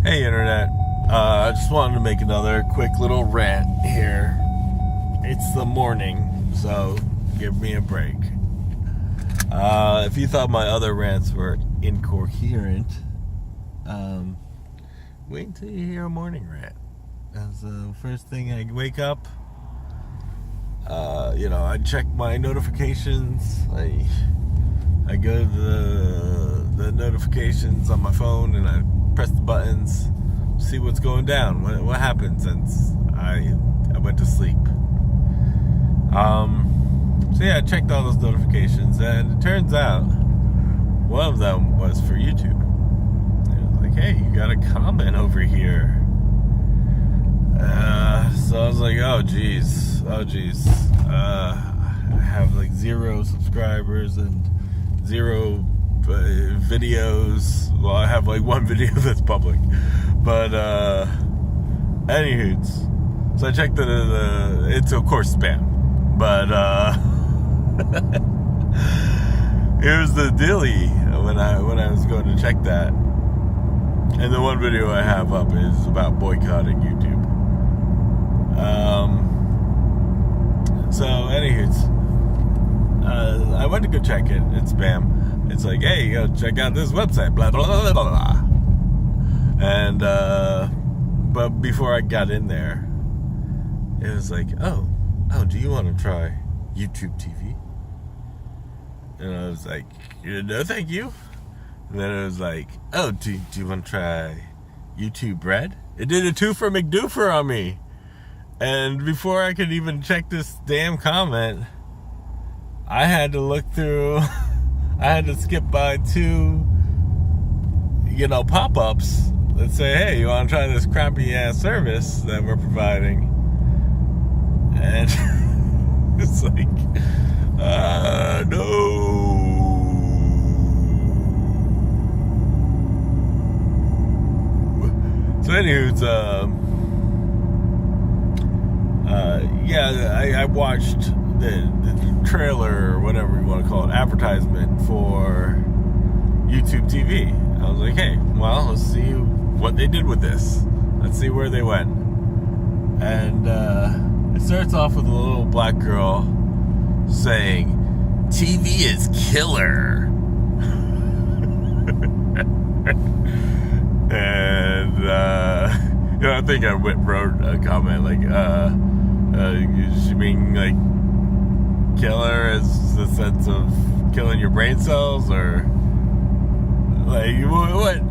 Hey Internet, I just wanted to make another quick little rant here. It's the morning, so give me a break. If you thought my other rants were incoherent, wait until you hear a morning rant. As the first thing I wake up, I check my notifications. I go to the notifications on my phone and I press the buttons, see what's going down, what happened since I went to sleep. I checked all those notifications, and it turns out one of them was for YouTube. It was like, hey, you got a comment over here. So I was like, oh geez. I have like 0 subscribers and 0 videos. Well, I have like 1 video that's public, but anywho, so I checked it's of course spam, but here's the dilly when I was going to check that, and the one video I have up is about boycotting YouTube. So anywho, I went to go check it. It's spam. It's like, hey, go check out this website, blah, blah, blah, blah, blah. And, but before I got in there, it was like, oh, do you want to try YouTube TV? And I was like, no, thank you. And then it was like, oh, do you want to try YouTube Red? It did a 2 for McDoofer on me. And before I could even check this damn comment, I had to look through... I had to skip by 2, pop-ups that say, hey, you want to try this crappy-ass service that we're providing? And it's like, no. So anywho, I watched the trailer, or whatever you want to call it, advertisement for YouTube TV. I was like, hey, well, let's see what they did with this. Let's see where they went. And it starts off with a little black girl saying, TV is killer. And I think I wrote a comment like, you mean like killer as the sense of killing your brain cells, or like what?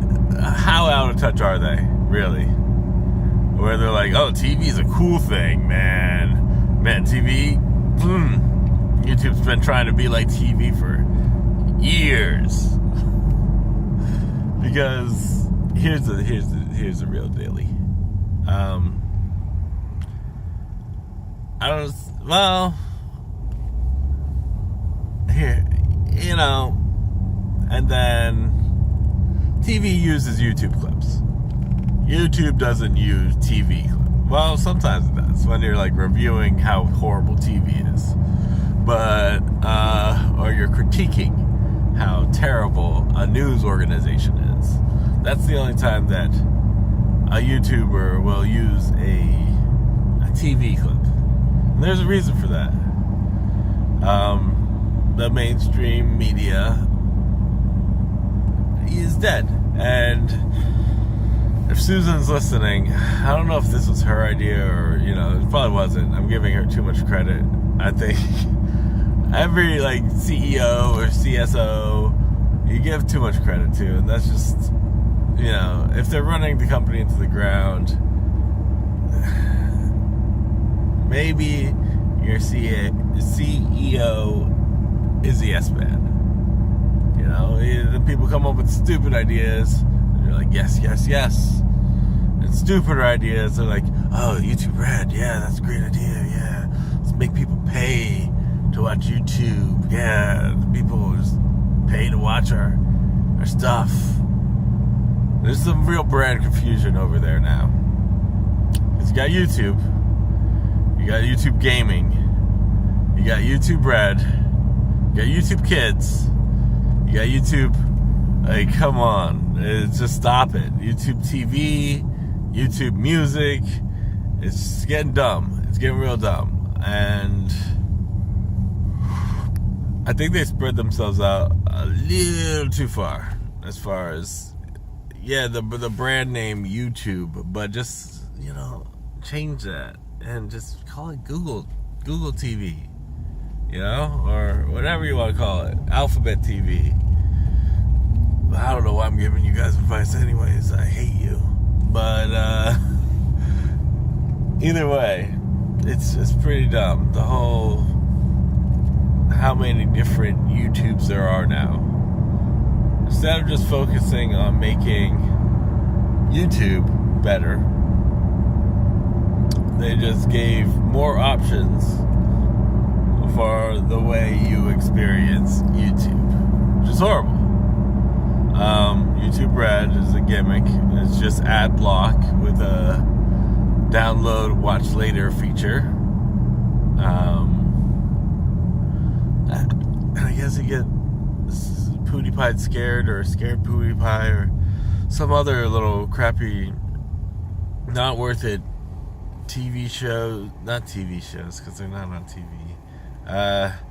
How out of touch are they, really? Where they're like, oh, TV is a cool thing, man, TV. YouTube's been trying to be like TV for years. Because here's the real daily. And then TV uses YouTube clips. YouTube doesn't use TV clips. Well, sometimes it does, when you're like reviewing how horrible TV is. But, or you're critiquing how terrible a news organization is. That's the only time that a YouTuber will use a TV clip. And there's a reason for that. The mainstream media is dead. And if Susan's listening, I don't know if this was her idea or, it probably wasn't. I'm giving her too much credit. I think every CEO or CSO you give too much credit to, and that's just, if they're running the company into the ground, maybe your CEO is the S-man. The people come up with stupid ideas, and you're like, yes. And stupider ideas, they're like, oh, YouTube Red, yeah, that's a great idea, yeah. Let's make people pay to watch YouTube, yeah. The people just pay to watch our stuff. There's some real brand confusion over there now. Because you got YouTube, you got YouTube Gaming, you got YouTube Red, you got YouTube Kids, you got YouTube Like, come on. Just stop it. YouTube TV, YouTube music. It's getting dumb. It's getting real dumb. And I think they spread themselves out a little too far as as the brand name YouTube, but just, change that and just call it Google TV, or whatever you want to call it, Alphabet TV. I don't know why I'm giving you guys advice anyways. I hate you. But either way, it's pretty dumb. The whole how many different YouTubes there are now. Instead of just focusing on making YouTube better, they just gave more options for the way you experience YouTube, which is horrible. YouTube Red is a gimmick. It's just ad block with a download, watch later feature. And I guess you get PewDiePie scared, or scared PewDiePie, or some other little crappy, not worth it TV show, not TV shows because they're not on TV,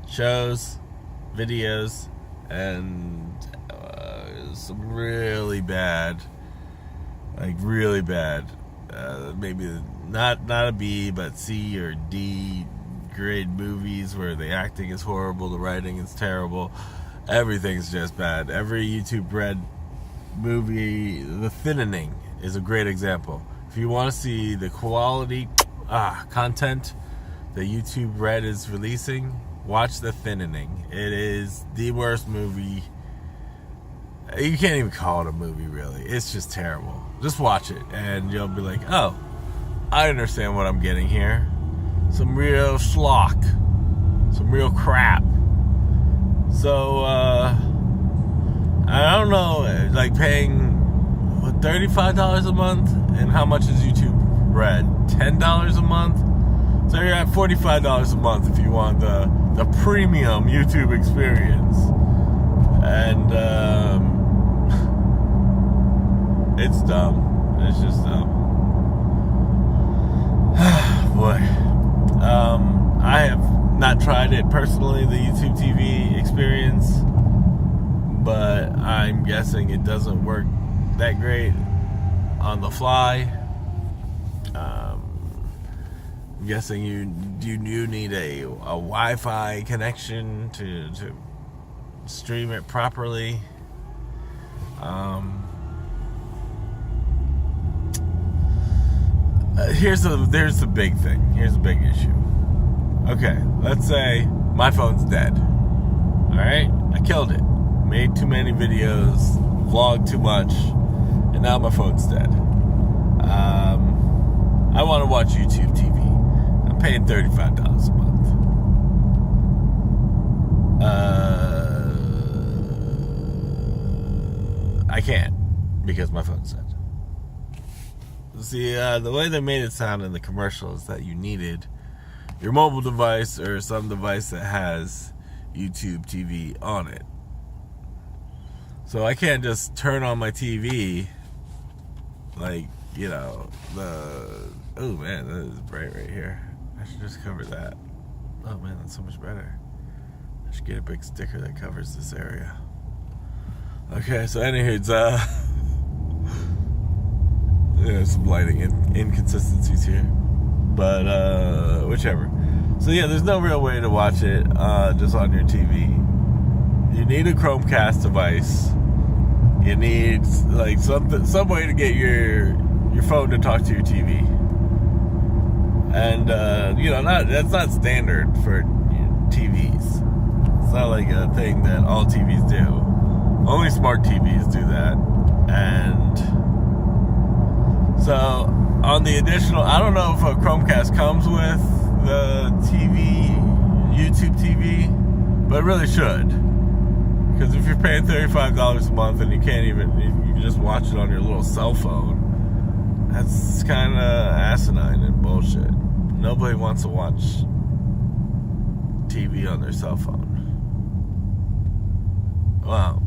shows, videos, and some really bad, maybe not a B but C or D grade movies where the acting is horrible, the writing is terrible, everything's just bad. Every YouTube Red movie, The Thinning is a great example. If you want to see the quality content that YouTube Red is releasing, watch The Thinning. It is the worst movie. You can't even call it a movie, really. It's just terrible. Just watch it, and you'll be like, oh, I understand what I'm getting here. Some real schlock. Some real crap. So, I don't know, like paying, $35 a month? And how much is YouTube Red? $10 a month? So you're at $45 a month if you want the premium YouTube experience. And, it's dumb. It's just dumb. Boy. I have not tried it personally, the YouTube TV experience, but I'm guessing it doesn't work that great on the fly. I'm guessing you need a Wi-Fi connection to stream it properly. There's the big thing. Here's the big issue. Okay, let's say my phone's dead. Alright? I killed it. Made too many videos, vlogged too much, and now my phone's dead. I want to watch YouTube TV. I'm paying $35 a month. I can't, because my phone's dead. See, the way they made it sound in the commercial is that you needed your mobile device or some device that has YouTube TV on it. So I can't just turn on my TV, oh man, that is bright right here. I should just cover that. Oh man, that's so much better. I should get a big sticker that covers this area. Okay, so anyways, there's some lighting inconsistencies here, but whichever. So yeah, there's no real way to watch it just on your TV. You need a Chromecast device. You need some way to get your phone to talk to your TV, and that's not standard for TVs. It's not like a thing that all TVs do. Only smart TVs do that, and so on the additional, I don't know if a Chromecast comes with the TV, YouTube TV, but it really should. Because if you're paying $35 a month and you can just watch it on your little cell phone, that's kind of asinine and bullshit. Nobody wants to watch TV on their cell phone. Well,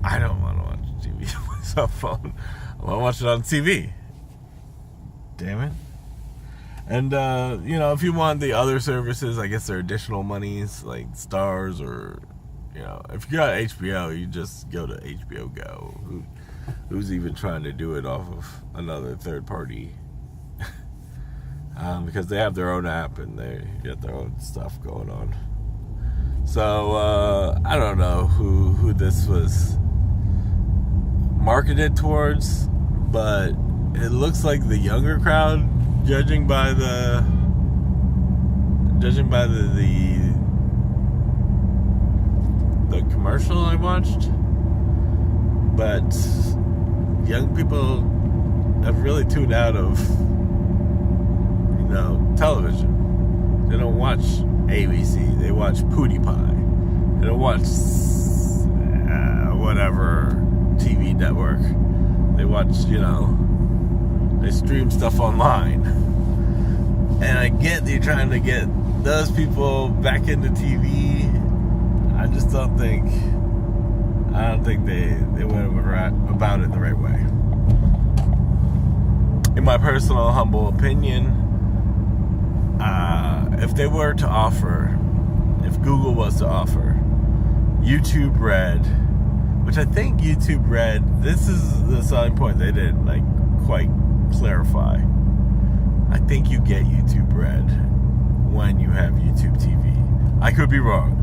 I don't want to watch TV on my cell phone. I want to watch it on TV. Damn it. And, if you want the other services, I guess there are additional monies, like Stars or, if you got HBO, you just go to HBO Go. Who's even trying to do it off of another third party? Because they have their own app and they get their own stuff going on. So, I don't know who this was marketed towards, but it looks like the younger crowd, judging by the commercial I watched. But young people have really tuned out of television. They don't watch ABC. They watch PewDiePie. They don't watch whatever TV network. They watch, they stream stuff online. And I get you're trying to get those people back into TV. I just don't think they went about it the right way. In my personal humble opinion, if Google was to offer YouTube Red, which I think YouTube Red, this is the selling point they didn't quite clarify. I think you get YouTube Red when you have YouTube TV. I could be wrong,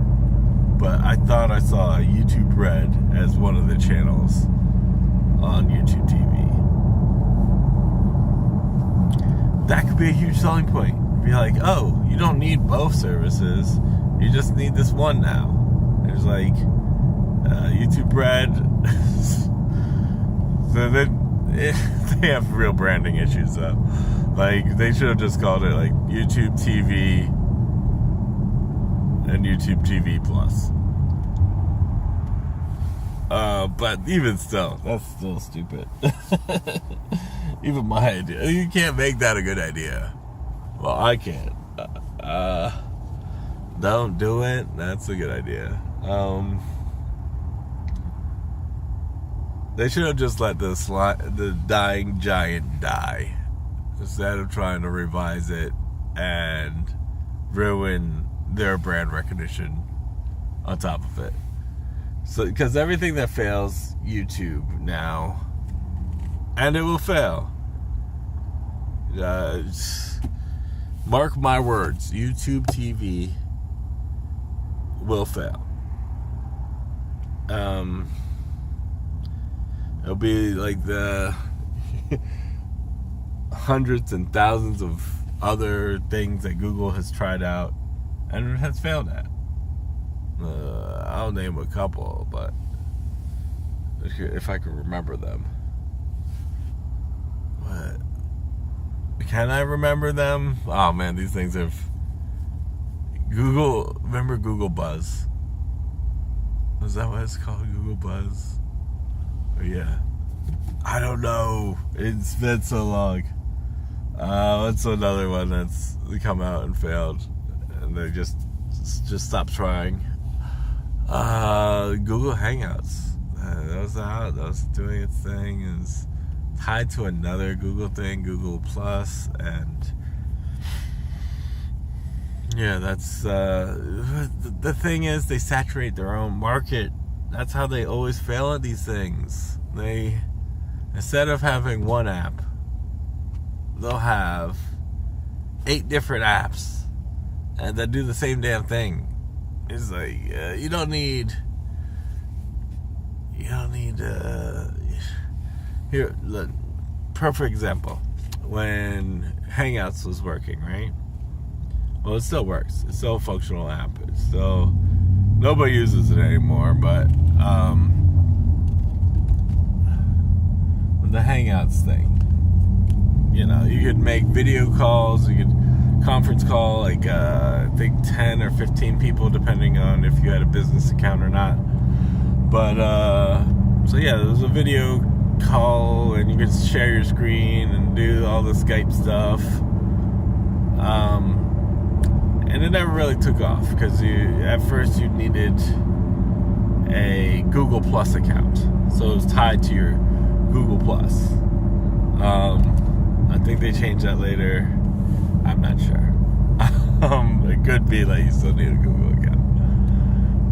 but I thought I saw YouTube Red as one of the channels on YouTube TV. That could be a huge selling point. Be like, oh, you don't need both services. You just need this one now. There's YouTube Red. So they have real branding issues though. They should have just called it YouTube TV and YouTube TV Plus. But even still, that's still stupid. Even my idea. You can't make that a good idea. Well, I can't. Don't do it. That's a good idea. They should have just let the dying giant die instead of trying to revise it and ruin their brand recognition on top of it. So, because everything that fails YouTube now, and it will fail. Mark my words, YouTube TV will fail. It'll be like the hundreds and thousands of other things that Google has tried out and has failed at. I'll name a couple, but if I can remember them. What? Can I remember them? Oh man, these things have... Remember Google Buzz? Is that what it's called? Google Buzz? Oh yeah. I don't know. It's been so long. What's another one that's come out and failed? And they just stopped trying. Google Hangouts. That was out. That was doing its thing. It's tied to another Google thing, Google Plus, and yeah, that's the thing is they saturate their own market. That's how they always fail at these things. They, instead of having one app, they'll have 8 different apps and that do the same damn thing. It's you don't need here, look, perfect example. When Hangouts was working, right? Well, it still works. It's still a functional app. It's still, nobody uses it anymore, but the Hangouts thing, you could make video calls, you could conference call, I think 10 or 15 people, depending on if you had a business account or not. But, so yeah, there was a video call, and you could share your screen and do all the Skype stuff. And it never really took off, because at first you needed a Google Plus account. so it was tied to your Google Plus. I think they changed that later. I'm not sure. It could be like you still need a Google account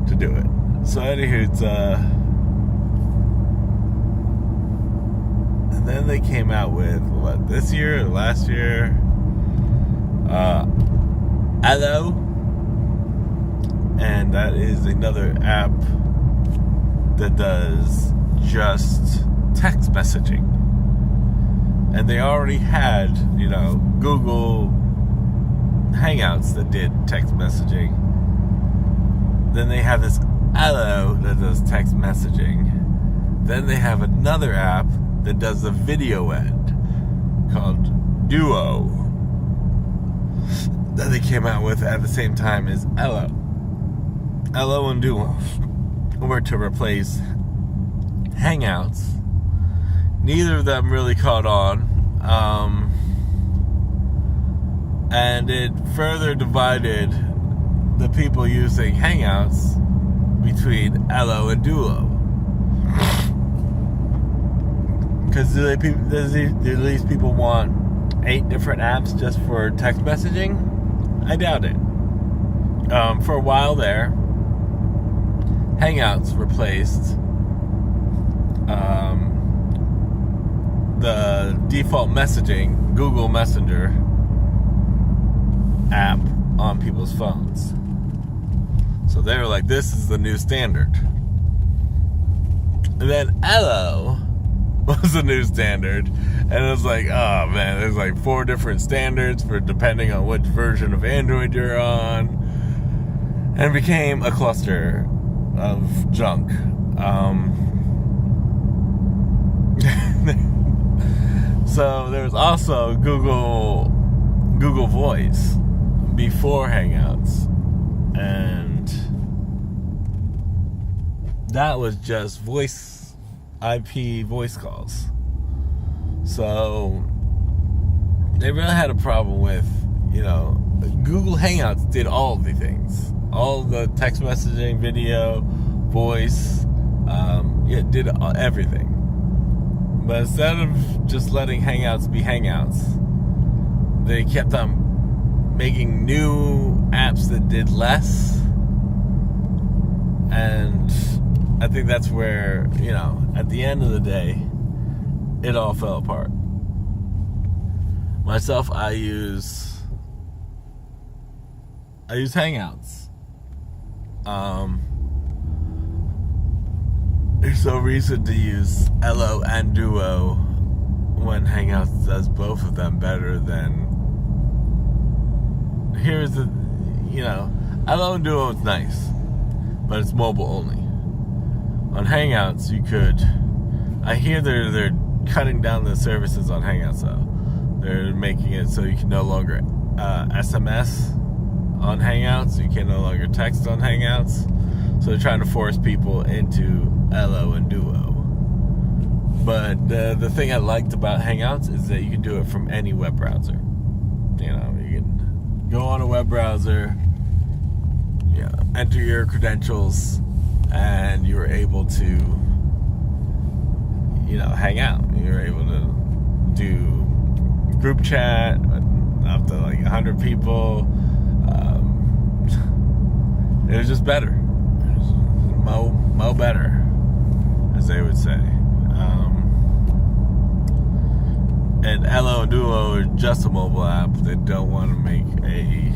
to do it. So anywho, it's and then they came out with what, this year or last year? Allo, and that is another app that does just text messaging. And they already had, Google Hangouts that did text messaging. Then they have this Allo that does text messaging. Then they have another app that does the video end called Duo that they came out with at the same time as Allo. Allo and Duo were to replace Hangouts. Neither of them really caught on, and it further divided the people using Hangouts between Allo and Duo. Because do these people want 8 different apps just for text messaging? I doubt it. For a while there, Hangouts replaced the default messaging Google Messenger app on people's phones. So they were like, this is the new standard. And then Allo was the new standard, and it was like, oh man, there's like 4 different standards for depending on which version of Android you're on, and it became a cluster of junk. So there was also Google Voice before Hangouts, and that was just IP voice calls. So they really had a problem with, Google Hangouts did all of the things, all the text messaging, video, voice, it did everything. But instead of just letting Hangouts be Hangouts, they kept on making new apps that did less. And I think that's where, at the end of the day, it all fell apart. Myself, I use Hangouts. There's no reason to use Allo and Duo when Hangouts does both of them better than... Here's the, Allo and Duo is nice, but it's mobile only. On Hangouts, you could... I hear they're cutting down the services on Hangouts, though. They're making it so you can no longer SMS on Hangouts. You can no longer text on Hangouts. So they're trying to force people into Allo and Duo. But the thing I liked about Hangouts is that you can do it from any web browser. You can go on a web browser, enter your credentials, and you're able to, hang out. You're able to do group chat up to like 100 people. It was just better. It was mo better, as they would say. And Allo and Duo are just a mobile app. They don't want to make a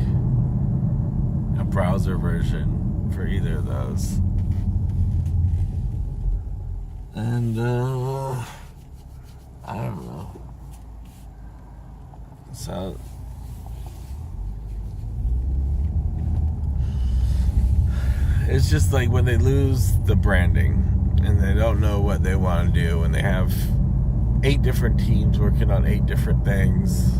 browser version for either of those. And I don't know. So it's just like when they lose the branding and they don't know what they want to do, and they have 8 different teams working on 8 different things,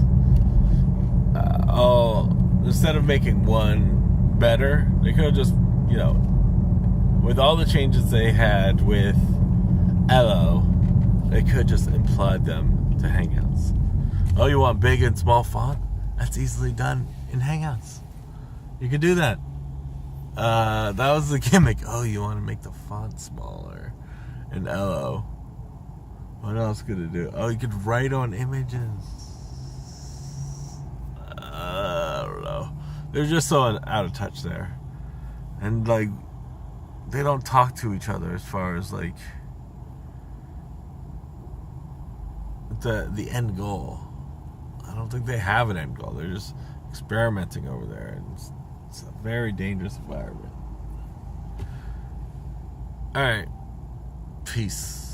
instead of making one better, they could have just, with all the changes they had with Allo, they could just implant them to Hangouts. Oh, you want big and small font? That's easily done in Hangouts. You can do that. That was the gimmick. Oh, you want to make the font smaller in LO. What else could it do? Oh, you could write on images. I don't know. They're just so out of touch there. And, like, they don't talk to each other as far as, like, the end goal. I don't think they have an end goal. They're just experimenting over there. And it's a very dangerous environment. All right. Peace.